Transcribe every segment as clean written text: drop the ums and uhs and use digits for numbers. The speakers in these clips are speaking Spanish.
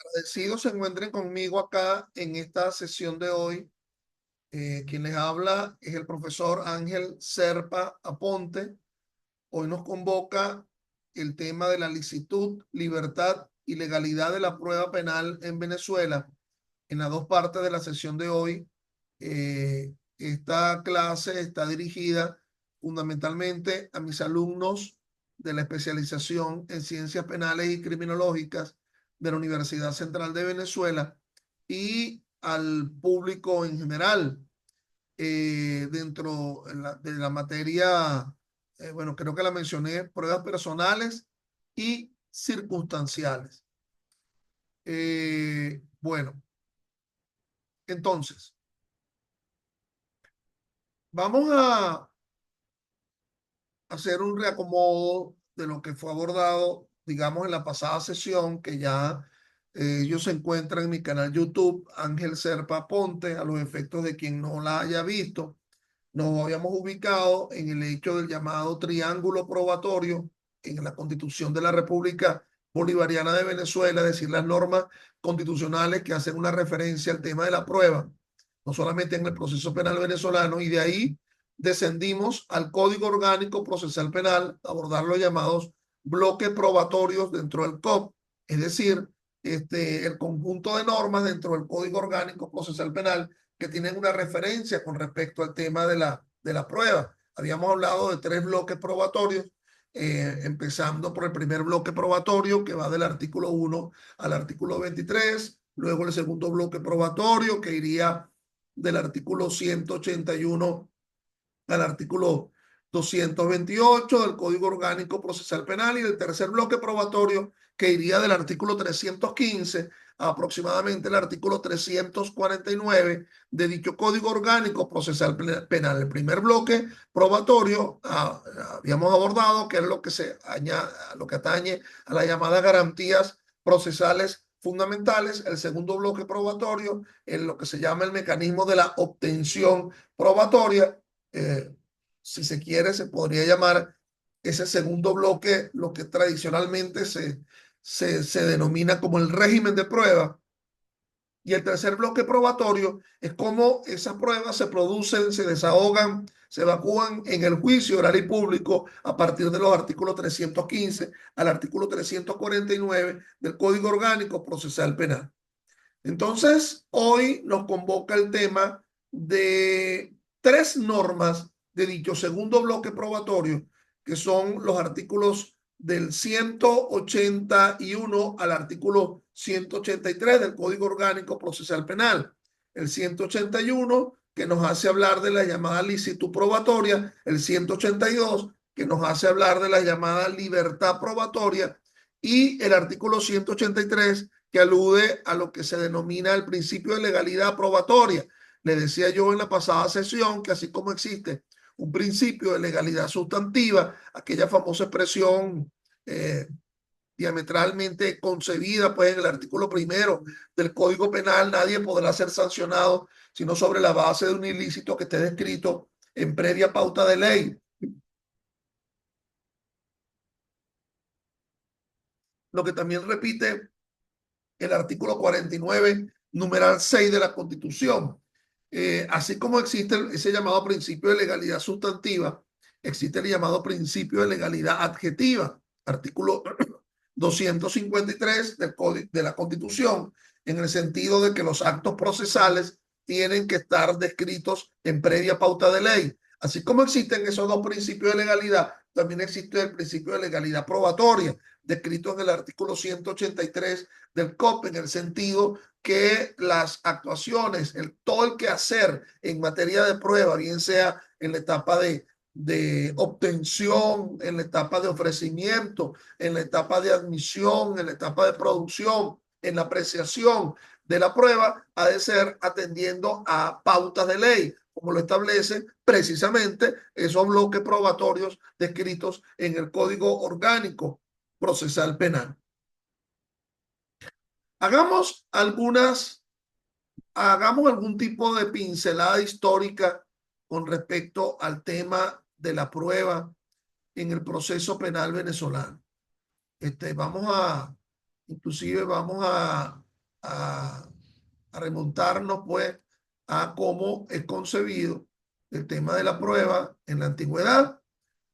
Agradecidos se encuentren conmigo acá en esta sesión de hoy. Quien les habla es el profesor Ángel Serpa Aponte. Hoy nos convoca el tema de la licitud, libertad y legalidad de la prueba penal en Venezuela. En las dos partes de la sesión de hoy, esta clase está dirigida fundamentalmente a mis alumnos de la especialización en ciencias penales y criminológicas de la Universidad Central de Venezuela y al público en general. Dentro de la materia, bueno, creo que la mencioné, pruebas personales y circunstanciales. Bueno, entonces, vamos a hacer un reacomodo de lo que fue abordado, digamos, en la pasada sesión, que ya ellos se encuentran en mi canal YouTube, Ángel Serpa Ponte, a los efectos de quien no la haya visto. Nos habíamos ubicado en el hecho del llamado triángulo probatorio en la Constitución de la República Bolivariana de Venezuela, es decir, las normas constitucionales que hacen una referencia al tema de la prueba, no solamente en el proceso penal venezolano, y de ahí descendimos al Código Orgánico Procesal Penal, abordar los llamados bloques probatorios dentro del COP, es decir, el conjunto de normas dentro del Código Orgánico Procesal Penal que tienen una referencia con respecto al tema de la prueba. Habíamos hablado de tres bloques probatorios, empezando por el primer bloque probatorio que va del artículo 1 al artículo 23, luego el segundo bloque probatorio que iría del artículo 181 al artículo 228 del Código Orgánico Procesal Penal, y el tercer bloque probatorio que iría del artículo 315 a aproximadamente el artículo 349 de dicho Código Orgánico Procesal Penal. El primer bloque probatorio habíamos abordado que es lo que lo que atañe a las llamadas garantías procesales fundamentales. El segundo bloque probatorio es lo que se llama el mecanismo de la obtención probatoria. eh, si se quiere, se podría llamar ese segundo bloque lo que tradicionalmente se denomina como el régimen de prueba. Y el tercer bloque probatorio es cómo esas pruebas se producen, se desahogan, se evacúan en el juicio oral y público a partir de los artículos 315 al artículo 349 del Código Orgánico Procesal Penal. Entonces, hoy nos convoca el tema de tres normas de dicho segundo bloque probatorio, que son los artículos del 181 al artículo 183 del Código Orgánico Procesal Penal. El 181, que nos hace hablar de la llamada licitud probatoria, el 182, que nos hace hablar de la llamada libertad probatoria, y el artículo 183, que alude a lo que se denomina el principio de legalidad probatoria. Le decía yo en la pasada sesión que así como existe un principio de legalidad sustantiva, aquella famosa expresión diametralmente concebida pues en el artículo primero del Código Penal, nadie podrá ser sancionado sino sobre la base de un ilícito que esté descrito en previa pauta de ley. Lo que también repite el artículo 49, numeral 6 de la Constitución. Así como existe ese llamado principio de legalidad sustantiva, existe el llamado principio de legalidad adjetiva, artículo 253 de la Constitución, en el sentido de que los actos procesales tienen que estar descritos en previa pauta de ley. Así como existen esos dos principios de legalidad, también existe el principio de legalidad probatoria, descrito en el artículo 183 del COP, en el sentido que las actuaciones, todo el quehacer en materia de prueba, bien sea en la etapa de obtención, en la etapa de ofrecimiento, en la etapa de admisión, en la etapa de producción, en la apreciación de la prueba, ha de ser atendiendo a pautas de ley, como lo establecen precisamente esos bloques probatorios descritos en el Código Orgánico Procesal Penal. Hagamos algún tipo de pincelada histórica con respecto al tema de la prueba en el proceso penal venezolano. Inclusive vamos a a, a remontarnos pues a cómo es concebido el tema de la prueba en la antigüedad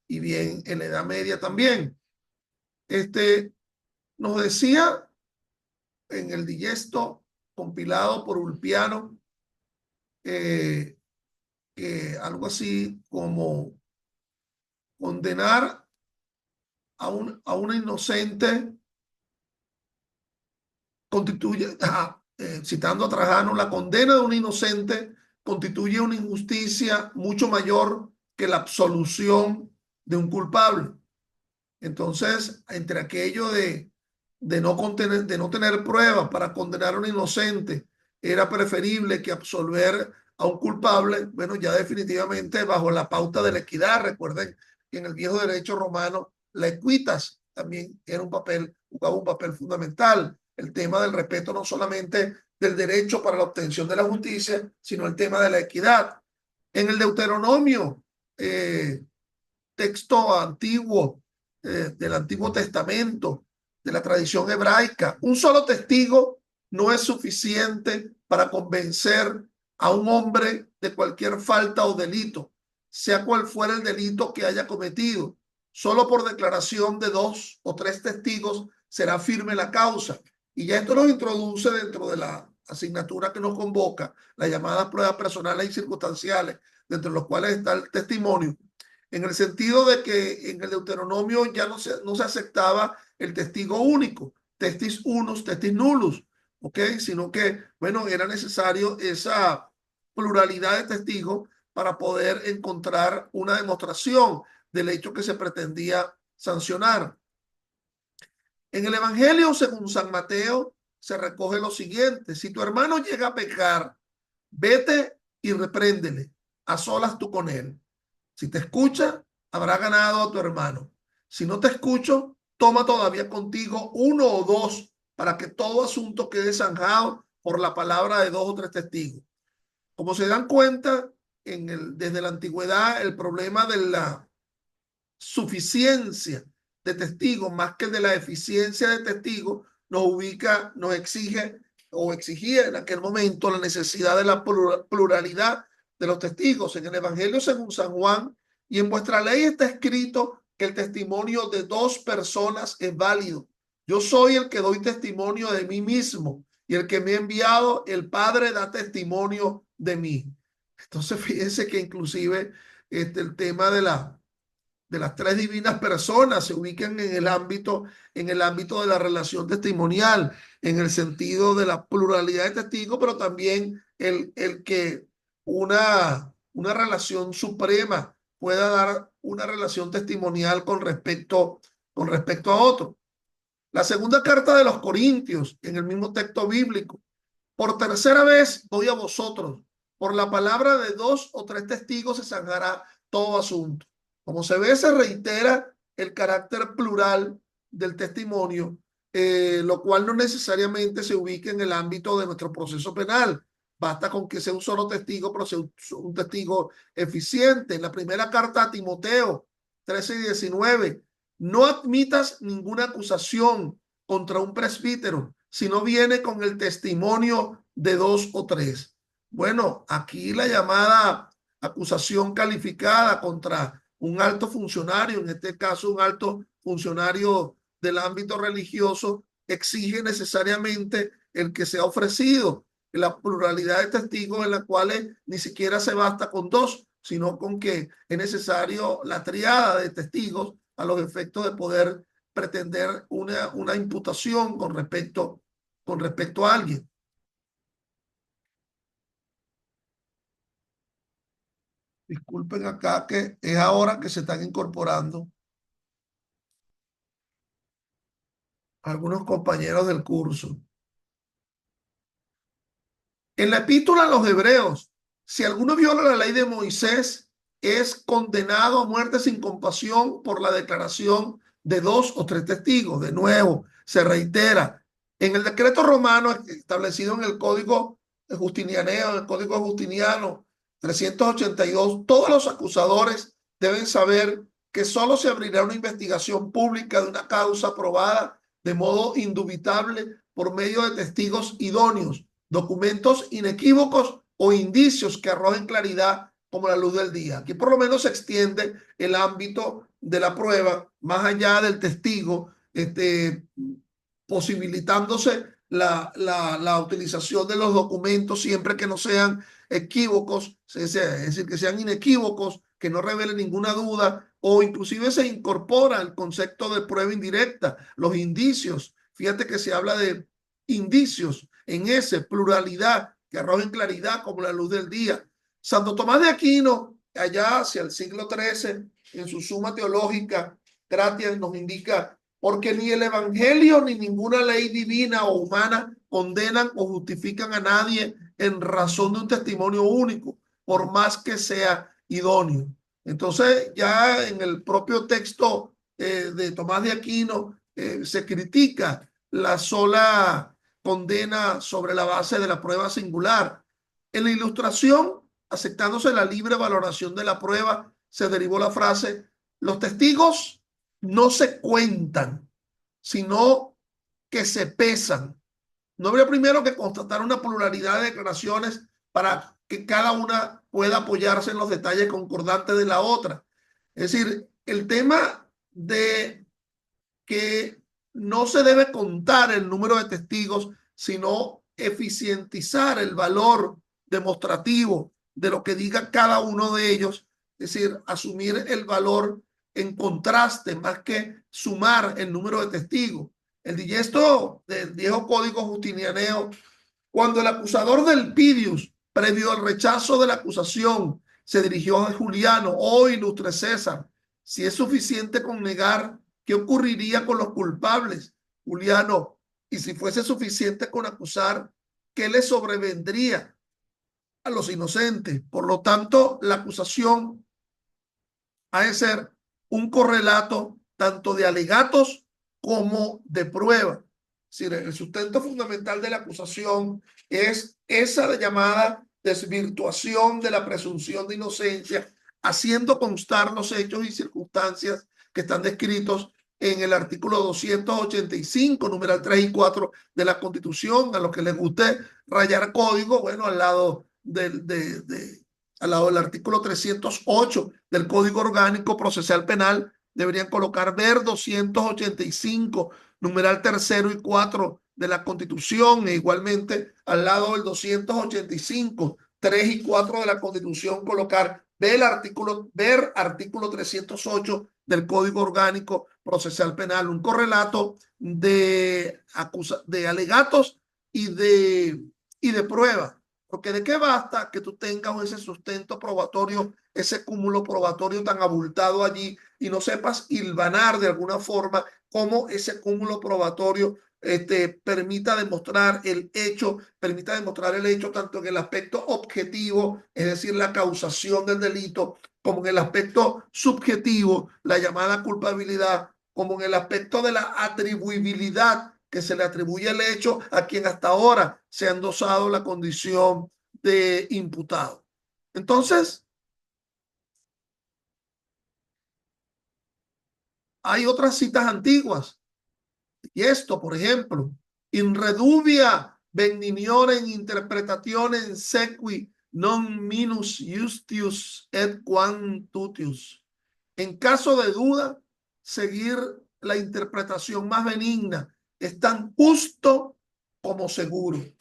y bien en la Edad Media también. Nos decía en el digesto compilado por Ulpiano que algo así como condenar a una inocente constituye, citando a Trajano, la condena de un inocente constituye una injusticia mucho mayor que la absolución de un culpable. Entonces, entre aquello de no tener pruebas para condenar a un inocente, era preferible que absolver a un culpable, bueno, ya definitivamente bajo la pauta de la equidad. Recuerden que en el viejo derecho romano la equitas también jugaba un papel fundamental. El tema del respeto no solamente del derecho para la obtención de la justicia, sino el tema de la equidad. En el Deuteronomio, texto antiguo, del Antiguo Testamento, de la tradición hebraica, un solo testigo no es suficiente para convencer a un hombre de cualquier falta o delito, sea cual fuera el delito que haya cometido. Solo por declaración de 2 o 3 testigos será firme la causa. Y ya esto nos introduce dentro de la asignatura que nos convoca, las llamadas pruebas personales y circunstanciales, dentro de los cuales está el testimonio, en el sentido de que en el Deuteronomio ya no se aceptaba el testigo único, testis unus, testis nullus, ¿ok? Sino que, bueno, era necesario esa pluralidad de testigos para poder encontrar una demostración del hecho que se pretendía sancionar. En el Evangelio, según San Mateo, se recoge lo siguiente: si tu hermano llega a pecar, vete y repréndele, a solas tú con él. Si te escucha, habrá ganado a tu hermano. Si no te escucho, toma todavía contigo 1 o 2 para que todo asunto quede zanjado por la palabra de 2 o 3 testigos. Como se dan cuenta, desde la antigüedad, el problema de la suficiencia de testigos más que de la eficiencia de testigos nos exige o exigía en aquel momento la necesidad de la pluralidad de los testigos. En el Evangelio según San Juan y en vuestra ley está escrito que el testimonio de 2 personas es válido. Yo soy el que doy testimonio de mí mismo y el que me ha enviado, el Padre, da testimonio de mí. Entonces fíjense que inclusive el tema de las 3 divinas personas se ubican en el ámbito de la relación testimonial, en el sentido de la pluralidad de testigos, pero también el que una relación suprema pueda dar una relación testimonial con respecto a otro. La segunda carta de los Corintios, en el mismo texto bíblico: por tercera vez doy a vosotros, por la palabra de 2 o 3 testigos se zanjará todo asunto. Como se ve, se reitera el carácter plural del testimonio, lo cual no necesariamente se ubica en el ámbito de nuestro proceso penal. Basta con que sea un solo testigo, pero sea un testigo eficiente. En la primera carta a Timoteo 13:19, no admitas ninguna acusación contra un presbítero si no viene con el testimonio de 2 o 3. Bueno, aquí la llamada acusación calificada contra un alto funcionario, en este caso un alto funcionario del ámbito religioso, exige necesariamente el que sea ofrecido la pluralidad de testigos, en las cuales ni siquiera se basta con 2, sino con que es necesario la triada de testigos a los efectos de poder pretender una imputación con respecto a alguien. Disculpen acá que es ahora que se están incorporando algunos compañeros del curso. En la epístola a los Hebreos, si alguno viola la ley de Moisés, es condenado a muerte sin compasión por la declaración de 2 o 3 testigos. De nuevo, se reitera, en el decreto romano establecido en el Código Justiniano, el Código Justiniano 382, todos los acusadores deben saber que solo se abrirá una investigación pública de una causa probada de modo indubitable por medio de testigos idóneos, documentos inequívocos o indicios que arrojen claridad como la luz del día. Aquí por lo menos se extiende el ámbito de la prueba más allá del testigo, posibilitándose la utilización de los documentos siempre que no sean equívocos, es decir, que sean inequívocos, que no revelen ninguna duda, o inclusive se incorpora el concepto de prueba indirecta, los indicios. Fíjate que se habla de indicios en ese pluralidad que arrojen claridad como la luz del día. Santo Tomás de Aquino, allá hacia el siglo XIII, en su Suma Teológica, Gratia, nos indica: porque ni el evangelio ni ninguna ley divina o humana condenan o justifican a nadie en razón de un testimonio único, por más que sea idóneo. Entonces, ya en el propio texto de Tomás de Aquino se critica la sola condena sobre la base de la prueba singular. En la Ilustración, aceptándose la libre valoración de la prueba, se derivó la frase: los testigos no se cuentan, sino que se pesan. No habría primero que constatar una pluralidad de declaraciones para que cada una pueda apoyarse en los detalles concordantes de la otra. Es decir, el tema de que no se debe contar el número de testigos, sino eficientizar el valor demostrativo de lo que diga cada uno de ellos, es decir, asumir el valor en contraste más que sumar el número de testigos. El digesto del viejo código justinianeo: cuando el acusador del Pidius, previo al rechazo de la acusación, se dirigió a Juliano: oh ilustre César, si es suficiente con negar, ¿qué ocurriría con los culpables? Juliano: y si fuese suficiente con acusar, ¿qué le sobrevendría a los inocentes? Por lo tanto, la acusación ha de ser un correlato tanto de alegatos como de prueba. Es decir, el sustento fundamental de la acusación es esa llamada desvirtuación de la presunción de inocencia, haciendo constar los hechos y circunstancias que están descritos en el artículo 285, numeral 3 y 4 de la Constitución. A los que les guste rayar código, bueno, al lado del artículo 308 del Código Orgánico Procesal Penal, deberían colocar ver 285, numeral 3 y 4 de la Constitución, e igualmente al lado del 285, 3 y 4 de la Constitución, colocar ver artículo 308 del Código Orgánico Procesal Penal, un correlato de alegatos y de pruebas. Porque ¿de qué basta que tú tengas ese sustento probatorio, ese cúmulo probatorio tan abultado allí, y no sepas hilvanar de alguna forma cómo ese cúmulo probatorio permita demostrar el hecho tanto en el aspecto objetivo, es decir, la causación del delito, como en el aspecto subjetivo, la llamada culpabilidad, como en el aspecto de la atribuibilidad, que se le atribuye el hecho a quien hasta ahora se ha endosado la condición de imputado. Entonces, hay otras citas antiguas. Y esto, por ejemplo: in redubia benigniorem interpretationem sequi non minus justius et quantutius. En caso de duda, seguir la interpretación más benigna es tan justo como seguro. Es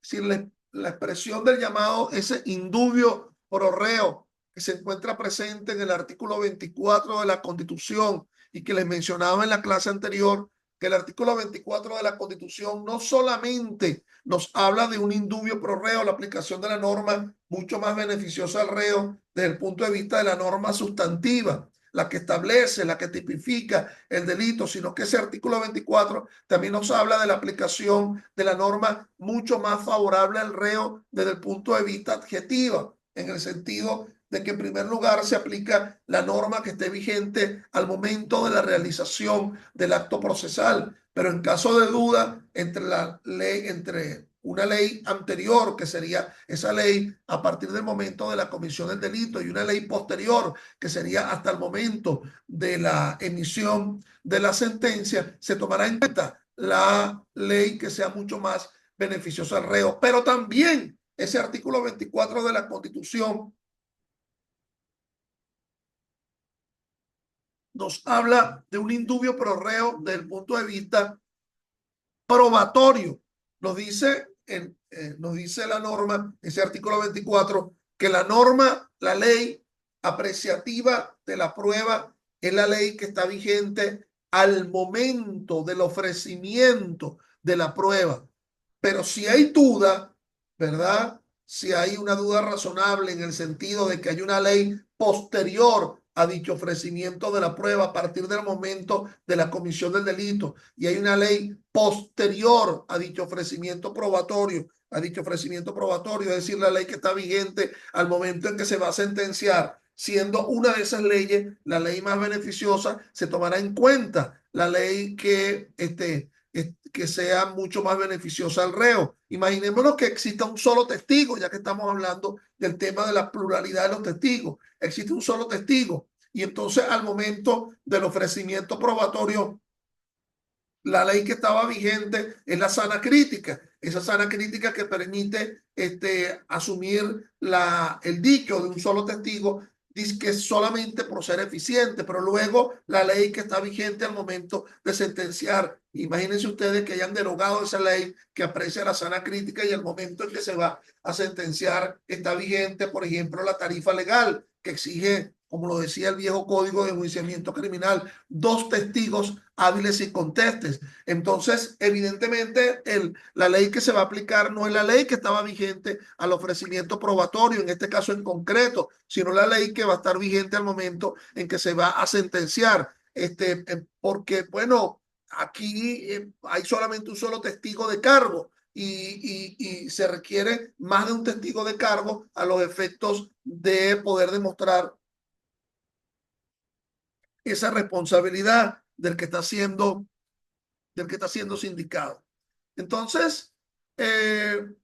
decir, la expresión del llamado ese indubio pro reo, que se encuentra presente en el artículo 24 de la Constitución y que les mencionaba en la clase anterior, que el artículo 24 de la Constitución no solamente nos habla de un indubio pro reo, la aplicación de la norma mucho más beneficiosa al reo desde el punto de vista de la norma sustantiva, la que establece, la que tipifica el delito, sino que ese artículo 24 también nos habla de la aplicación de la norma mucho más favorable al reo desde el punto de vista adjetivo, en el sentido de que en primer lugar se aplica la norma que esté vigente al momento de la realización del acto procesal, pero en caso de duda entre una ley anterior, que sería esa ley a partir del momento de la comisión del delito, y una ley posterior, que sería hasta el momento de la emisión de la sentencia, se tomará en cuenta la ley que sea mucho más beneficiosa al reo. Pero también ese artículo 24 de la Constitución nos habla de un indubio pro reo desde el punto de vista probatorio. Nos dice la norma, ese artículo 24, que la norma, la ley apreciativa de la prueba es la ley que está vigente al momento del ofrecimiento de la prueba. Pero si hay duda, ¿verdad? Si hay una duda razonable en el sentido de que hay una ley posterior a dicho ofrecimiento de la prueba a partir del momento de la comisión del delito y hay una ley posterior a dicho ofrecimiento probatorio, es decir, la ley que está vigente al momento en que se va a sentenciar, siendo una de esas leyes la ley más beneficiosa, se tomará en cuenta la ley que sea mucho más beneficiosa al reo. Imaginémonos que exista un solo testigo, ya que estamos hablando del tema de la pluralidad de los testigos. Existe un solo testigo y entonces al momento del ofrecimiento probatorio, la ley que estaba vigente es la sana crítica, esa sana crítica que permite asumir el dicho de un solo testigo, dice que solamente por ser eficiente, pero luego la ley que está vigente al momento de sentenciar. Imagínense ustedes que hayan derogado esa ley que aprecia la sana crítica y al momento en que se va a sentenciar está vigente, por ejemplo, la tarifa legal que exige, como lo decía el viejo Código de Enjuiciamiento Criminal, dos testigos hábiles y contestes. Entonces, evidentemente, la ley que se va a aplicar no es la ley que estaba vigente al ofrecimiento probatorio, en este caso en concreto, sino la ley que va a estar vigente al momento en que se va a sentenciar. Porque, bueno, aquí hay solamente un solo testigo de cargo. Y se requiere más de un testigo de cargo a los efectos de poder demostrar esa responsabilidad del que está siendo sindicado. Entonces, eh,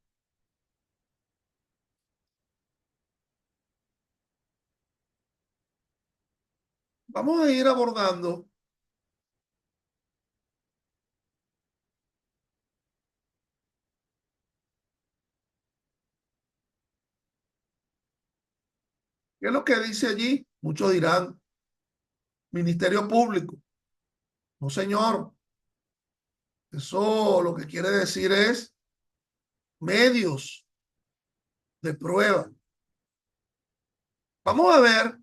vamos a ir abordando qué es lo que dice allí. Muchos dirán, Ministerio Público. No, señor. Eso lo que quiere decir es medios de prueba. Vamos a ver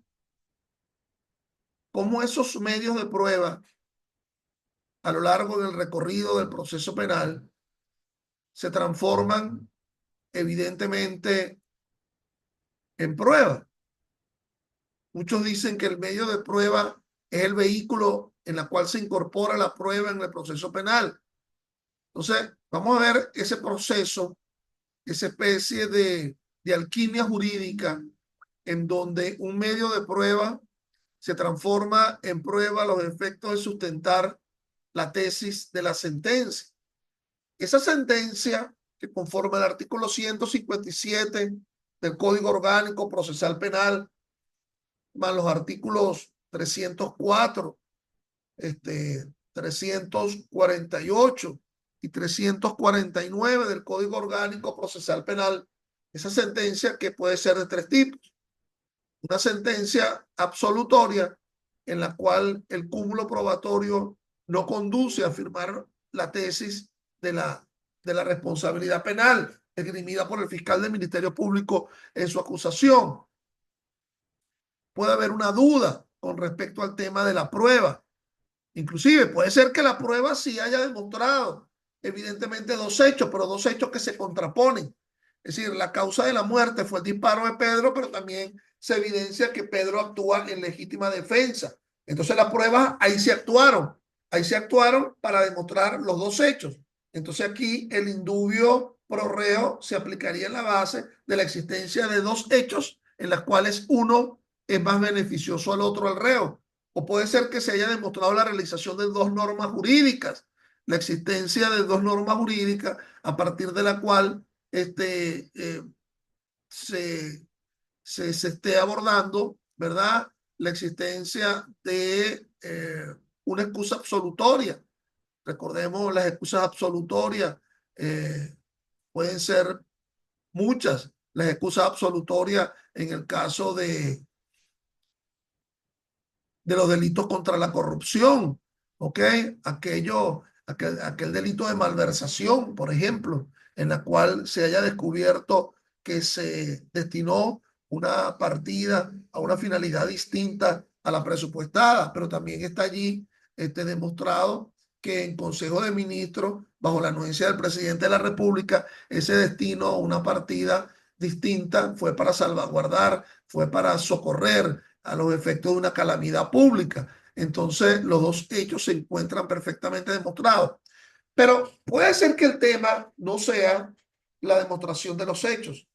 cómo esos medios de prueba a lo largo del recorrido del proceso penal se transforman evidentemente en prueba. Muchos dicen que el medio de prueba es el vehículo en la cual se incorpora la prueba en el proceso penal. Entonces, vamos a ver ese proceso, esa especie de alquimia jurídica en donde un medio de prueba se transforma en prueba a los efectos de sustentar la tesis de la sentencia. Esa sentencia, que conforme al artículo 157 del Código Orgánico Procesal Penal, más los artículos 304, 348 y 349 del Código Orgánico Procesal Penal, esa sentencia que puede ser de tres tipos. Una sentencia absolutoria en la cual el cúmulo probatorio no conduce a firmar la tesis de la responsabilidad penal esgrimida por el fiscal del Ministerio Público en su acusación. Puede haber una duda con respecto al tema de la prueba. Inclusive puede ser que la prueba sí haya demostrado evidentemente dos hechos, pero dos hechos que se contraponen. Es decir, la causa de la muerte fue el disparo de Pedro, pero también se evidencia que Pedro actúa en legítima defensa. Entonces las pruebas ahí se actuaron para demostrar los dos hechos. Entonces aquí el indubio pro reo se aplicaría en la base de la existencia de dos hechos en las cuales uno es más beneficioso al otro, al reo. O puede ser que se haya demostrado la realización de dos normas jurídicas, la existencia de dos normas jurídicas a partir de la cual se, se esté abordando, ¿verdad? La existencia de una excusa absolutoria Recordemos las excusas absolutorias, pueden ser muchas. Las excusas absolutorias en el caso de los delitos contra la corrupción, ¿ok? Aquel delito de malversación, por ejemplo, en la cual se haya descubierto que se destinó una partida a una finalidad distinta a la presupuestada, pero también está allí demostrado que en Consejo de Ministros, bajo la anuencia del presidente de la República, ese destino a una partida distinta fue para salvaguardar, fue para socorrer a los efectos de una calamidad pública. Entonces, los dos hechos se encuentran perfectamente demostrados. Pero puede ser que el tema no sea la demostración de los hechos.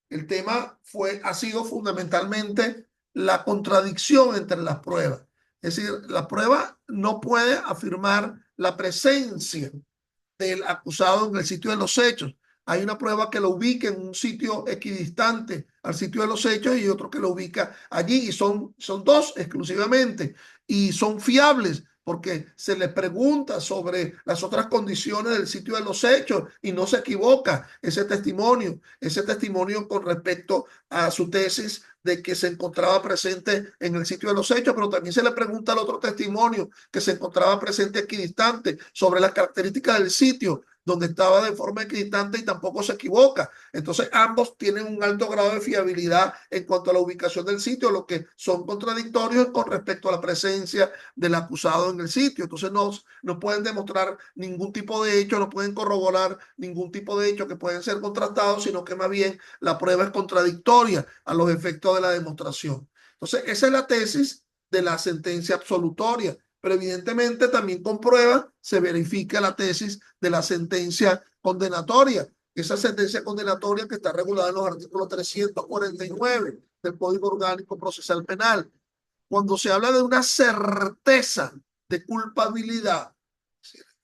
El tema ha sido fundamentalmente la contradicción entre las pruebas. Es decir, la prueba no puede afirmar la presencia del acusado en el sitio de los hechos. Hay una prueba que lo ubica en un sitio equidistante al sitio de los hechos y otro que lo ubica allí, y son dos exclusivamente, y son fiables porque se le pregunta sobre las otras condiciones del sitio de los hechos y no se equivoca ese testimonio con respecto a su tesis de que se encontraba presente en el sitio de los hechos, pero también se le pregunta al otro testimonio que se encontraba presente equidistante sobre las características del sitio donde estaba de forma equidistante y tampoco se equivoca. Entonces ambos tienen un alto grado de fiabilidad en cuanto a la ubicación del sitio, lo que son contradictorios con respecto a la presencia del acusado en el sitio. Entonces no pueden demostrar ningún tipo de hecho, no pueden corroborar ningún tipo de hecho que pueden ser contrastados, sino que más bien la prueba es contradictoria a los efectos de la demostración. Entonces esa es la tesis de la sentencia absolutoria, pero evidentemente también con pruebas se verifica la tesis de la sentencia condenatoria. Esa sentencia condenatoria que está regulada en los artículos 349 del Código Orgánico Procesal Penal. Cuando se habla de una certeza de culpabilidad,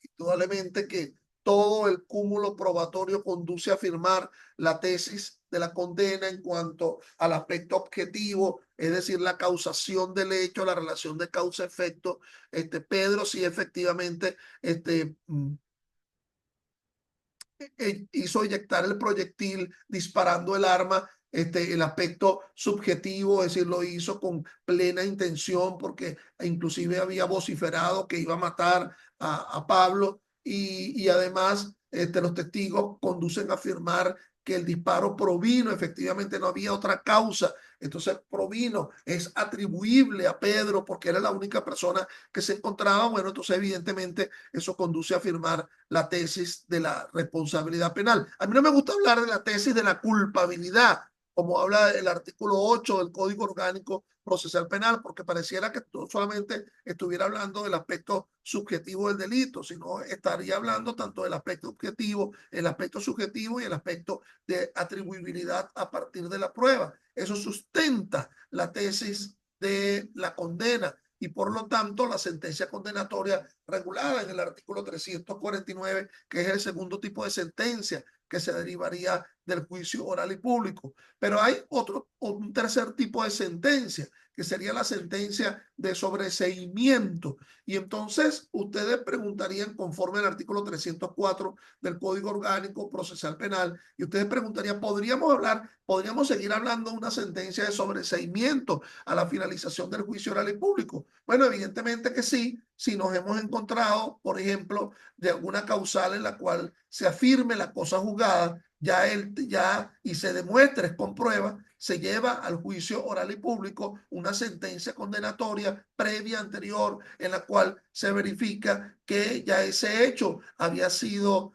indudablemente que todo el cúmulo probatorio conduce a afirmar la tesis de la condena en cuanto al aspecto objetivo, es decir, la causación del hecho, la relación de causa-efecto. Pedro sí efectivamente hizo eyectar el proyectil disparando el arma. El aspecto subjetivo, es decir, lo hizo con plena intención porque inclusive había vociferado que iba a matar a Pablo, y además los testigos conducen a afirmar que el disparo provino, efectivamente no había otra causa, entonces provino, es atribuible a Pedro porque era la única persona que se encontraba. Bueno, entonces evidentemente eso conduce a afirmar la tesis de la responsabilidad penal. A mí no me gusta hablar de la tesis de la culpabilidad, como habla el artículo 8 del Código Orgánico Procesal Penal, porque pareciera que solamente estuviera hablando del aspecto subjetivo del delito, sino estaría hablando tanto del aspecto objetivo, el aspecto subjetivo y el aspecto de atribuibilidad a partir de la prueba. Eso sustenta la tesis de la condena y por lo tanto la sentencia condenatoria regulada en el artículo 349, que es el segundo tipo de sentencia que se derivaría del juicio oral y público. Pero hay un tercer tipo de sentencia, que sería la sentencia de sobreseimiento. Y entonces ustedes preguntarían, conforme al artículo 304 del Código Orgánico Procesal Penal, y ustedes preguntarían, ¿podríamos seguir hablando de una sentencia de sobreseimiento a la finalización del juicio oral y público? Bueno, evidentemente que sí, si nos hemos encontrado, por ejemplo, de alguna causal en la cual se afirme la cosa juzgada, y se demuestre con prueba, se lleva al juicio oral y público una sentencia condenatoria previa, anterior, en la cual se verifica que ya ese hecho había sido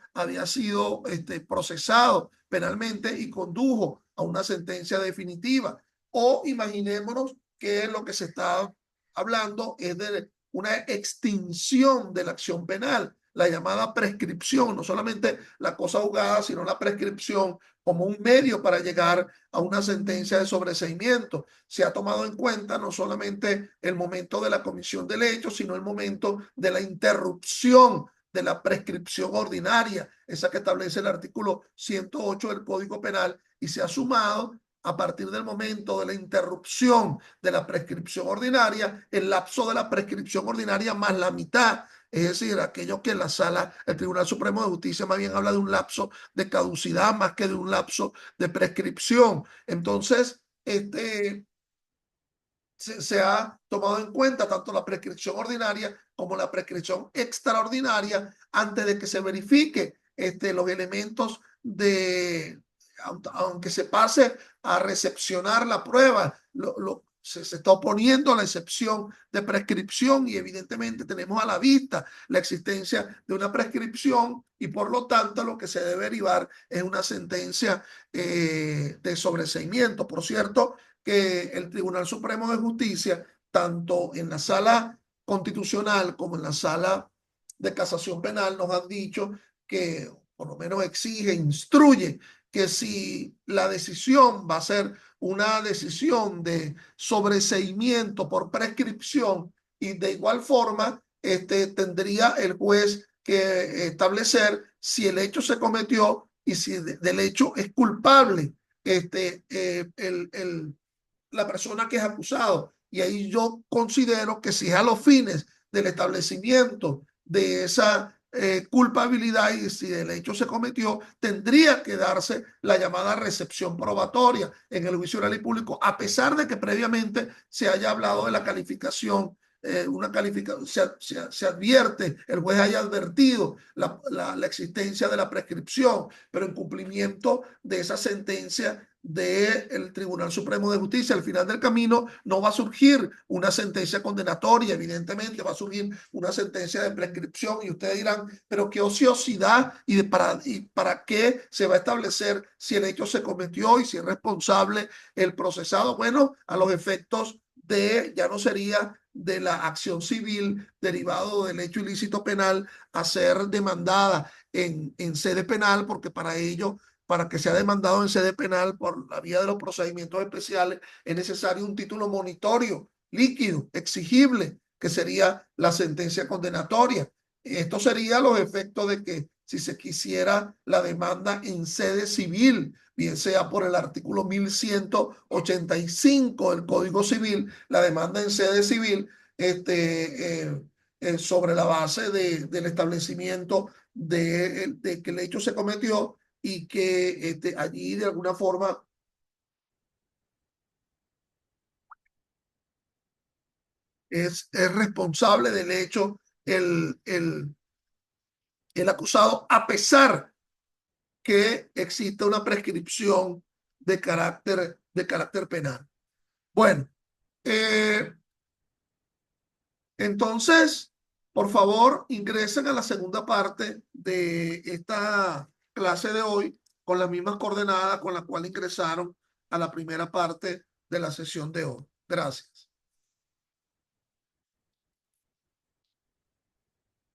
procesado penalmente y condujo a una sentencia definitiva. O imaginémonos que lo que se está hablando es de una extinción de la acción penal, la llamada prescripción, no solamente la cosa juzgada, sino la prescripción como un medio para llegar a una sentencia de sobreseimiento. Se ha tomado en cuenta no solamente el momento de la comisión del hecho, sino el momento de la interrupción de la prescripción ordinaria, esa que establece el artículo 108 del Código Penal, y se ha sumado a partir del momento de la interrupción de la prescripción ordinaria, el lapso de la prescripción ordinaria más la mitad, es decir, aquello que el Tribunal Supremo de Justicia más bien habla de un lapso de caducidad más que de un lapso de prescripción. Entonces, se ha tomado en cuenta tanto la prescripción ordinaria como la prescripción extraordinaria antes de que se verifique los elementos aunque se pase a recepcionar la prueba, se está oponiendo a la excepción de prescripción y evidentemente tenemos a la vista la existencia de una prescripción y por lo tanto lo que se debe derivar es una sentencia de sobreseimiento. Por cierto, que el Tribunal Supremo de Justicia, tanto en la sala constitucional como en la sala de casación penal, nos han dicho que por lo menos exige, instruye que si la decisión va a ser una decisión de sobreseimiento por prescripción y de igual forma tendría el juez que establecer si el hecho se cometió y si del hecho es culpable la persona que es acusado. Y ahí yo considero que si es a los fines del establecimiento de esa culpabilidad y si el hecho se cometió, tendría que darse la llamada recepción probatoria en el juicio oral y público, a pesar de que previamente se haya hablado de la calificación. Una calificación, se advierte, el juez haya advertido la existencia de la prescripción, pero en cumplimiento de esa sentencia del Tribunal Supremo de Justicia. Al final del camino no va a surgir una sentencia condenatoria, evidentemente va a surgir una sentencia de prescripción y ustedes dirán, pero qué ociosidad y para qué se va a establecer si el hecho se cometió y si es responsable el procesado. Bueno, a los efectos ya no sería de la acción civil derivado del hecho ilícito penal a ser demandada en sede penal, porque para que sea demandado en sede penal por la vía de los procedimientos especiales, es necesario un título monitorio, líquido, exigible, que sería la sentencia condenatoria. Esto sería los efectos de que si se quisiera la demanda en sede civil, bien sea por el artículo 1185 del Código Civil, la demanda en sede civil, sobre la base del establecimiento de que el hecho se cometió y que allí de alguna forma es responsable del hecho el acusado, a pesar que existe una prescripción de carácter penal. Bueno, entonces, por favor, ingresen a la segunda parte de esta clase de hoy con las mismas coordenadas con las cuales ingresaron a la primera parte de la sesión de hoy. Gracias.